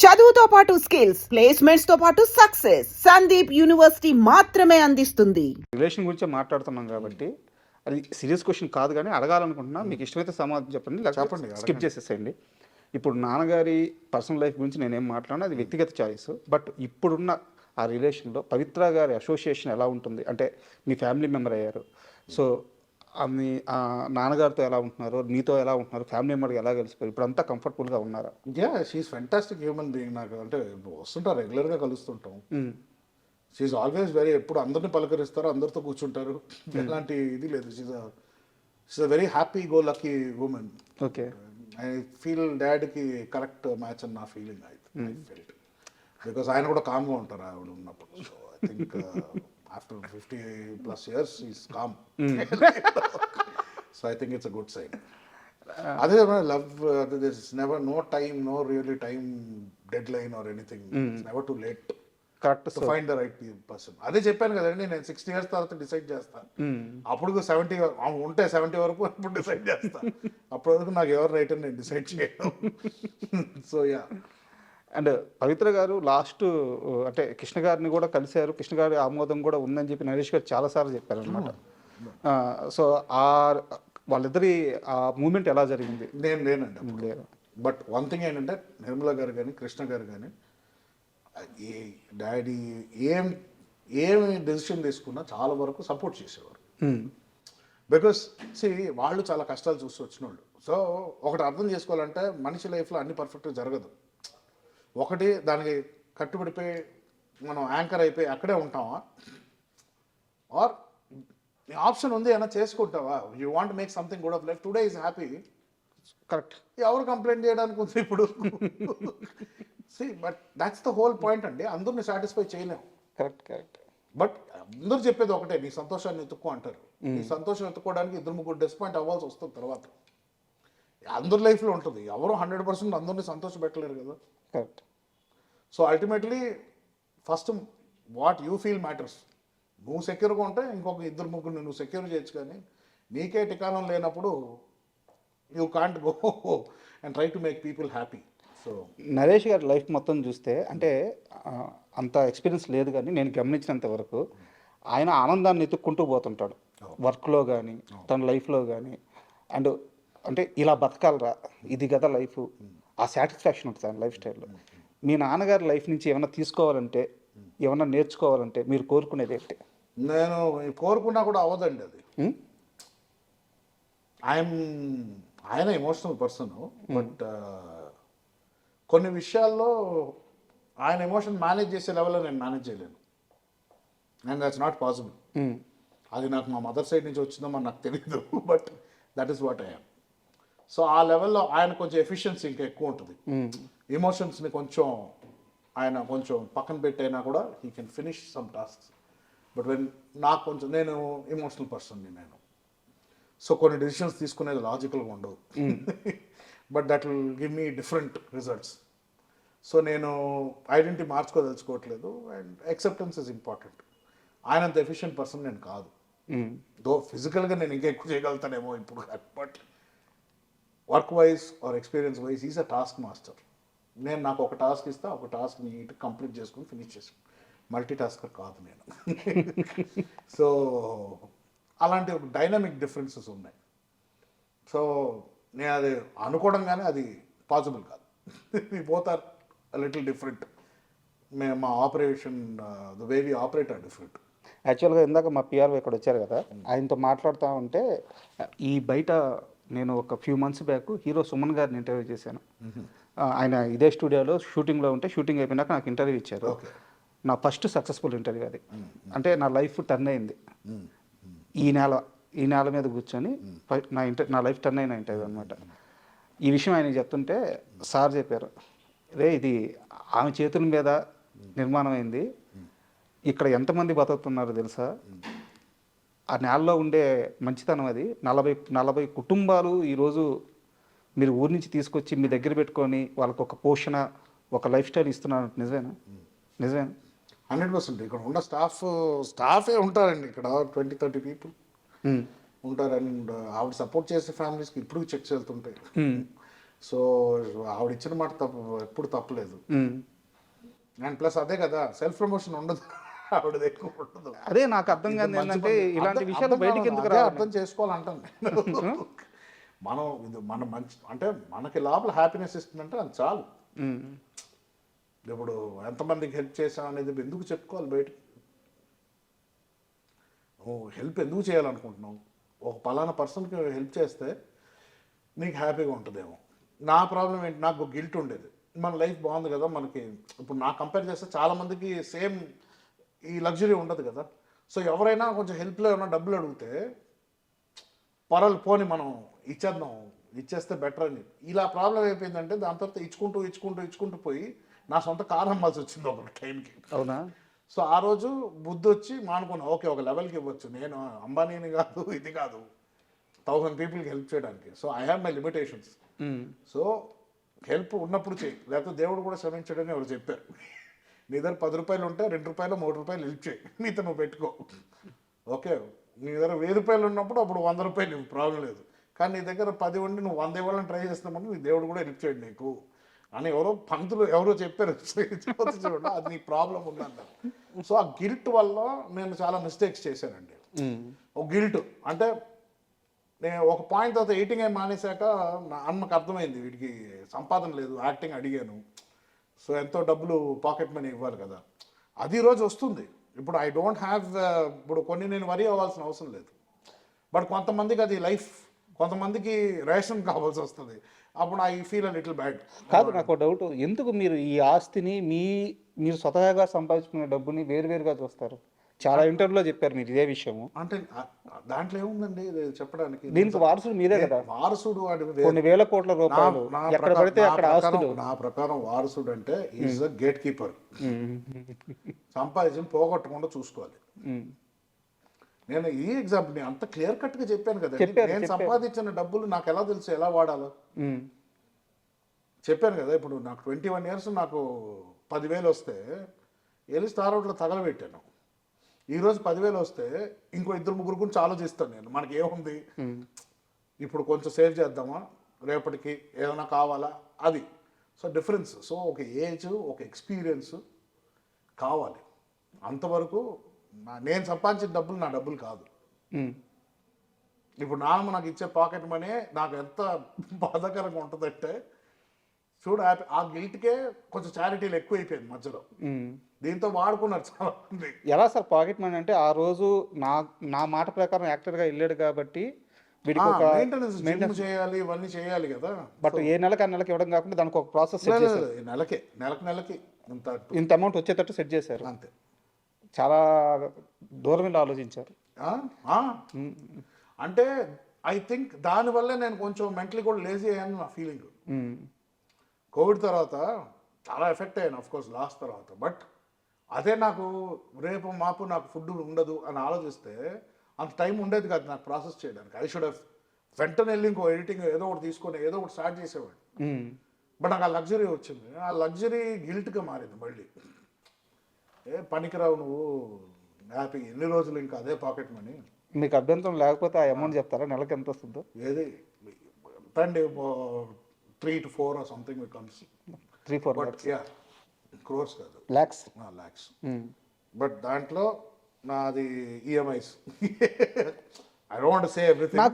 చదువుతో పాటు skills, placements తో పాటు సక్సెస్ సందీప్ యూనివర్సిటీ మాత్రమే అందిస్తుంది. రిలేషన్ గురించి మాట్లాడుతున్నాం కాబట్టి అది సీరియస్ క్వశ్చన్ కాదు, కానీ అడగాలనుకుంటున్నా. మీకు ఇష్టమైతే సమాధానం చెప్పండి, చెప్పండి, స్కిప్ చేసేసేయండి. ఇప్పుడు నాన్నగారి పర్సనల్ లైఫ్ గురించి నేనేం మాట్లాడినా అది వ్యక్తిగత చాయిస్. బట్ ఇప్పుడున్న ఆ రిలేషన్లో పవిత్ర గారి అసోసియేషన్ ఎలా ఉంటుంది అంటే మీ ఫ్యామిలీ మెంబర్ అయ్యారు, సో మీ నాన్నగారితో ఎలా ఉంటున్నారు, మీతో ఎలా ఉంటున్నారు, ఫ్యామిలీ మెంబర్కి ఎలా కలిసిపోయారు, ఇప్పుడు అంతా కంఫర్టబుల్గా ఉన్నారా? She's fantastic human being. నాకు అంటే వస్తుంటారు, రెగ్యులర్గా కలుస్తుంటాం. షీఈస్ ఆల్వేస్ వెరీ, ఎప్పుడు అందరిని పలకరిస్తారు, అందరితో కూర్చుంటారు, ఎలాంటి ఇది లేదు. She's a very happy go lucky women. Okay, I feel డాడ్కి కరెక్ట్ మ్యాచ్ అని నా ఫీలింగ్. ఐ ఫెల్ట్ బికాస్ ఆయన కూడా కామ్గా ఉంటారు ఆవిడ ఉన్నప్పుడు. So I think after 50+ years is calm. So I think it's a good sign. అదే love, this never no time, no really time deadline or anything. Never too late correct to find the right person. అదే చెప్పాను కదండి, నేను 60 years తర్వాత decide చేస్తాను. అప్పుడు 70 ఉంటే 70 వరకు అప్పుడు డిసైడ్ చేస్తాను. అప్పటి వరకు నాకు ఎవరు రైట్ అని నేను డిసైడ్ చేయను. So yeah. అండ్ పవిత్ర గారు లాస్ట్ అంటే కృష్ణ గారిని కూడా కలిశారు, కృష్ణ గారి ఆమోదం కూడా ఉందని చెప్పి నరేష్ గారు చాలాసార్లు చెప్పారు అనమాట. సో వాళ్ళిద్దరి ఆ మూమెంట్ ఎలా జరిగింది? నేను లేనండి. బట్ వన్ థింగ్ ఏంటంటే, నిర్మల గారు కానీ కృష్ణ గారు కానీ డాడీ ఏమి డెసిషన్ తీసుకున్నా చాలా వరకు సపోర్ట్ చేసేవారు. బికాస్ వాళ్ళు చాలా కష్టాలు చూసి వచ్చిన వాళ్ళు. సో ఒకటి అర్థం చేసుకోవాలంటే, మనిషి లైఫ్లో అన్ని పర్ఫెక్ట్గా జరగదు. ఒకటి దానికి కట్టుబడిపోయి మనం యాంకర్ అయిపోయి అక్కడే ఉంటావా, ఆర్ ఆప్షన్ ఉంది ఏమైనా చేసుకుంటావా. You want make something good of life. Today is happy, correct. ఎవరు కంప్లైంట్ చేయడానికి ఉంది ఇప్పుడు? But that's the whole point అండి. అందరిని సాటిస్ఫై చేయలేము. కరెక్ట్. బట్ అందరూ చెప్పేది ఒకటే, నీ సంతోషాన్ని ఎత్తుక్కో అంటారు. నీ సంతోషం ఎత్తుకోవడానికి 2-3 డిసప్పాయింట్ అవ్వాల్సి వస్తుంది తర్వాత. అందరి లైఫ్లో ఉంటుంది. ఎవరు 100% అందరినీ సంతోషపెట్టలేరు కదా. Correct. So ultimately first what you feel matters. నువ్వు సెక్యూర్గా ఉంటే ఇంకొక 2-3 నువ్వు సెక్యూర్ చేయొచ్చు, కానీ నీకే టికానం లేనప్పుడు you can't go and try to make people happy. So Naresh గారి లైఫ్ మొత్తం చూస్తే అంటే అంత ఎక్స్పీరియన్స్ లేదు, కానీ నేను గమనించినంత వరకు ఆయన ఆనందాన్ని ఎత్తుక్కుంటూ పోతుంటాడు వర్క్లో కానీ తన లైఫ్లో కానీ. అండ్ అంటే ఇలా బతకాలరా, ఇది కదా లైఫ్, ఆ సాటిస్ఫాక్షన్ ఉంటుంది ఆయన లైఫ్ స్టైల్లో. మీ నాన్నగారి లైఫ్ నుంచి ఏమైనా తీసుకోవాలంటే, ఏమైనా నేర్చుకోవాలంటే మీరు కోరుకునేది ఏంటి? నేను కోరుకున్నా కూడా అవ్వదండి అది. ఆయన ఎమోషనల్ పర్సన్, బట్ కొన్ని విషయాల్లో ఆయన ఎమోషన్ మేనేజ్ చేసే లెవెల్లో నేను మేనేజ్ చేయలేను. And that's not possible. అది నాకు మా మదర్ సైడ్ నుంచి వచ్చిందో మరి నాకు తెలియదు, but that is what I am. So ఆ లెవెల్లో ఆయన కొంచెం ఎఫిషియన్సీ ఇంకా ఎక్కువ ఉంటుంది. ఎమోషన్స్ని ఆయన కొంచెం పక్కన పెట్టైనా కూడా he can finish some tasks. But నాకు కొంచెం, నేను ఎమోషనల్ పర్సన్ని నేను. సో కొన్ని డెసిషన్స్ తీసుకునేది లాజికల్గా ఉండవు, but that will give me different results. So నేను ఐడెంటిటీ మార్చుకోదలుచుకోవట్లేదు. And acceptance is important. ఆయనంత ఎఫిషియెంట్ పర్సన్ నేను కాదు. దో ఫిజికల్గా నేను ఇంకా ఎక్కువ చేయగలుగుతానేమో ఇప్పుడు, but work wise or experience wise is a task master. నాకు ఒక టాస్క్ ఇస్తా, ఒక టాస్క్ నీట్ కంప్లీట్ చేసుకుని ఫినిష్ చేసాను. మల్టీ టాస్కర్ కాదు నేను. సో అలాంటి ఒక డైనమిక్ డిఫరెన్సెస్ ఉన్నాయి. సో నేను అది అనుకోవడం కానీ అది పాసిబుల్ కాదు. Both are little different. మా operation, the way we operate are different. యాక్చువల్గా ఇందాక మా పిఆర్ఓ ఇక్కడ వచ్చారు కదా, ఆయనతో మాట్లాడుతూ ఉంటే ఈ బయట నేను ఒక few months back hero Suman గారిని ఇంటర్వ్యూ చేశాను. ఆయన ఇదే స్టూడియోలో షూటింగ్లో ఉంటే, షూటింగ్ అయిపోయినాక నాకు ఇంటర్వ్యూ ఇచ్చారు. నా ఫస్ట్ సక్సెస్ఫుల్ ఇంటర్వ్యూ అది. అంటే నా లైఫ్ టర్న్ అయింది. ఈ నేల మీద కూర్చొని నా లైఫ్ టర్న్ అయిన ఇంటర్వ్యూ అనమాట. ఈ విషయం ఆయన చెప్తుంటే సార్ చెప్పారు, ఇది ఆమె చేతుల మీద నిర్మాణం అయింది, ఇక్కడ ఎంతమంది బతుకుతున్నారో తెలుసా, ఆ నేలలో ఉండే మంచితనం అది. 40 కుటుంబాలు ఈరోజు మీరు ఊరి నుంచి తీసుకొచ్చి మీ దగ్గర పెట్టుకొని వాళ్ళకు ఒక పోషణ, ఒక లైఫ్ స్టైల్ ఇస్తున్నారు. నిజమేనా? 100%. ఇక్కడ ఉన్న స్టాఫే ఉంటారండి. ఇక్కడ 20-30 పీపుల్ ఉంటారు. అండ్ ఆవిడ సపోర్ట్ చేసే ఫ్యామిలీస్కి ఇప్పుడు చెక్స్ వెళ్తుంటాయి. సో ఆవిడ ఇచ్చిన మాట తప్పు ఎప్పుడు తప్పలేదు. ఉమ్. అండ్ ప్లస్ అదే కదా, సెల్ఫ్ ప్రమోషన్ ఉండదు ఆవిడది, ఎక్కువ ఉండదు. అదే నాకు అర్థం కాదు మంచి ఏంటంటే పని. ఇలాంటి అర్థం- విషయాలు అర్థం బయటికి కాదు, ఎందుకు అదే రావాలి? అర్థం చేసుకోవాలంటాను నేను. మనం ఇది మన మంచి అంటే మనకి లోపల హ్యాపీనెస్ ఇస్తుందంటే అది చాలు. ఉమ్. ఇప్పుడు ఎంతమందికి హెల్ప్ చేసాం అనేది ఎందుకు చెప్పుకోవాలి బయటకి? నువ్వు హెల్ప్ ఎందుకు చేయాలనుకుంటున్నావు? ఒక పలానా పర్సన్కి హెల్ప్ చేస్తే నీకు హ్యాపీగా ఉంటుందేమో. నా ప్రాబ్లం ఏంటి, నాకు గిల్ట్ ఉండేది. మన లైఫ్ బాగుంది కదా మనకి, ఇప్పుడు నా కంపేర్ చేస్తే చాలామందికి సేమ్ ఈ లగ్జరీ ఉండదు కదా. సో ఎవరైనా కొంచెం హెల్ప్లో ఏమైనా డబ్బులు అడిగితే పర్వాలేదు పోని మనం ఇచ్చేస్తే బెటర్ అని. ఇలా ప్రాబ్లం అయిపోయిందంటే దాని తర్వాత ఇచ్చుకుంటూ పోయి నా సొంత కారు అమ్మాల్సి వచ్చింది ఒక టైంకి. అవునా? సో ఆ రోజు బుద్ధి వచ్చి మానుకున్నా, ఓకే ఒక లెవెల్కి ఇవ్వచ్చు, నేను అంబానీని కాదు, ఇది కాదు, 1000 పీపుల్కి హెల్ప్ చేయడానికి. So I have my limitations. Um. So help ఉన్నప్పుడు చేయి, లేకపోతే దేవుడు కూడా శ్రమించడని ఎవరు చెప్పారు. నీ దగ్గర 10 రూపాయలు ఉంటే 2 రూపాయలు 3 రూపాయలు హెల్ప్ చేయి, నీతో నువ్వు పెట్టుకో. ఓకే, నీ దగ్గర 1000 రూపాయలు ఉన్నప్పుడు అప్పుడు 100 రూపాయలు ఇవ్వు, ప్రాబ్లం లేదు. కానీ నీ దగ్గర 10 ఉండి నువ్వు 100 ఇవ్వాలని ట్రై చేస్తున్నప్పుడు నీ దేవుడు కూడా హెల్ప్ చేయడు నీకు అని పంతులు ఎవరో చెప్పారు. చూడండి, అది నీ ప్రాబ్లం ఉందంట. సో ఆ గిల్ట్ వల్ల నేను చాలా మిస్టేక్స్ చేశానండి. ఒక గిల్ట్ అంటే నేను ఒక పాయింట్ తర్వాత ఎయిటింగ్ అయి మానేశాక నా అమ్మకి అర్థమైంది వీడికి సంపాదన లేదు, యాక్టింగ్ అడిగాను. సో ఎంతో డబ్బులు పాకెట్ మనీ ఇవ్వాలి కదా, అది రోజు వస్తుంది. ఇప్పుడు ఐ డోంట్ హ్యావ్, ఇప్పుడు కొన్ని నేను వరీ అవ్వాల్సిన అవసరం లేదు. బట్ కొంతమందికి అది లైఫ్, కొంతమందికి రేషన్ కావాల్సి వస్తుంది. అప్పుడు I feel a little bad. కాదు, నాకు డౌట్, ఎందుకు మీరు ఈ ఆస్తిని మీరు స్వతహాగా సంపాదించుకునే డబ్బుని వేరువేరుగా చూస్తారు? చాలా ఇంటర్వ్యూలో చెప్పారు మీరు ఇదే విషయము. అంటే దాంట్లో ఏముందండి ఇది చెప్పడానికి? దీనికి వారసుడు మీరే కదా. వారసుడు వాడి కొన్ని వేల కోట్ల రూపాయలు ఎక్కడ పడితే అక్కడ ఆస్తులు. నా ప్రకారం వారసుడు అంటే ఈజ్ అ గేట్ కీపర్. సంపాదించి పోగొట్టకుండా చూసుకోవాలి. నేను ఈ ఎగ్జాంపుల్ అంత క్లియర్ కట్ గా చెప్పాను కదా. నేను సంపాదించిన డబ్బులు నాకు ఎలా తెలుసు ఎలా వాడాలో చెప్పాను కదా. ఇప్పుడు నాకు 21 years నాకు 10,000 వస్తే వెళ్ళి స్టార్ అవుట్లో తగలబెట్టాను. ఈరోజు 10,000 వస్తే ఇంకో 2-3 గురించి ఆలోచిస్తాను నేను. మనకి ఏముంది, ఇప్పుడు కొంచెం సేవ్ చేద్దామా, రేపటికి ఏమైనా కావాలా, అది. So difference. సో ఒక ఏజ్, ఒక ఎక్స్పీరియన్స్ కావాలి. అంతవరకు నేను సంపాదించిన డబ్బులు నా డబ్బులు కాదు. ఇప్పుడు నాన్నమ్మ నాకు ఇచ్చే పాకెట్ మనీ నాకు ఎంత బాధాకరంగా ఉంటుందంటే చూడు, ఆ గిల్ట్కే కొంచెం చారిటీలు ఎక్కువ అయిపోయింది మధ్యలో. దీంతో వాడుకున్నారు చాలా మంది. ఎలా సార్ పాకెట్ మనీ అంటే, ఆ రోజు నా మాట ప్రకారం యాక్టర్గా వెళ్ళాడు కాబట్టి వీడికి ఒక మెయింటెనెన్స్ చేయాలి, ఇవన్నీ చేయాలి కదా. బట్ ఏ నెలకి ఆ నెలకి ఇవ్వడం కాకుండా దానికి ఒక ప్రాసెస్ సెట్ చేశారు. నెలకి ఇంత అమౌంట్ వచ్చేటట్టు సెట్ చేశారు. అంతే. చాలా దూరం వెళ్ళి ఆలోచించారు. అంటే ఐ థింక్ దానివల్లే నేను కొంచెం మెంటలీ కూడా లేజీ అయ్యాను నా ఫీలింగ్. కోవిడ్ తర్వాత చాలా ఎఫెక్ట్ అయ్యాను ఆఫ్ కోర్స్ లాస్ట్ తర్వాత. బట్ అదే నాకు రేపు మాపు నాకు ఫుడ్ ఉండదు అని ఆలోచిస్తే అంత టైం ఉండేది కాదు నాకు ప్రాసెస్ చేయడానికి. ఐ షుడ్ హ్యావ్ వెంటనే వెళ్ళి ఇంకో ఎడిటింగ్ ఏదో ఒకటి తీసుకొని ఏదో ఒకటి స్టార్ట్ చేసేవాడు. బట్ నాకు ఆ లగ్జరీ వచ్చింది. ఆ లగ్జరీ గిల్ట్గా మారింది మళ్ళీ. పనికిరావు నువ్వు, హ్యాపీ ఎన్ని రోజులు ఇంకా అదే పాకెట్ మనీ. మీకు అభ్యంతరం లేకపోతే ఆ అమౌంట్ చెప్తారా, నెలకి ఎంత వస్తుందో? ఏది తండి 3 to 4 or something becomes 3-4 lakhs. Yeah, crores కాదు, lakhs. బట్ దాంట్లో నాది EMIs. I don't want to say everything.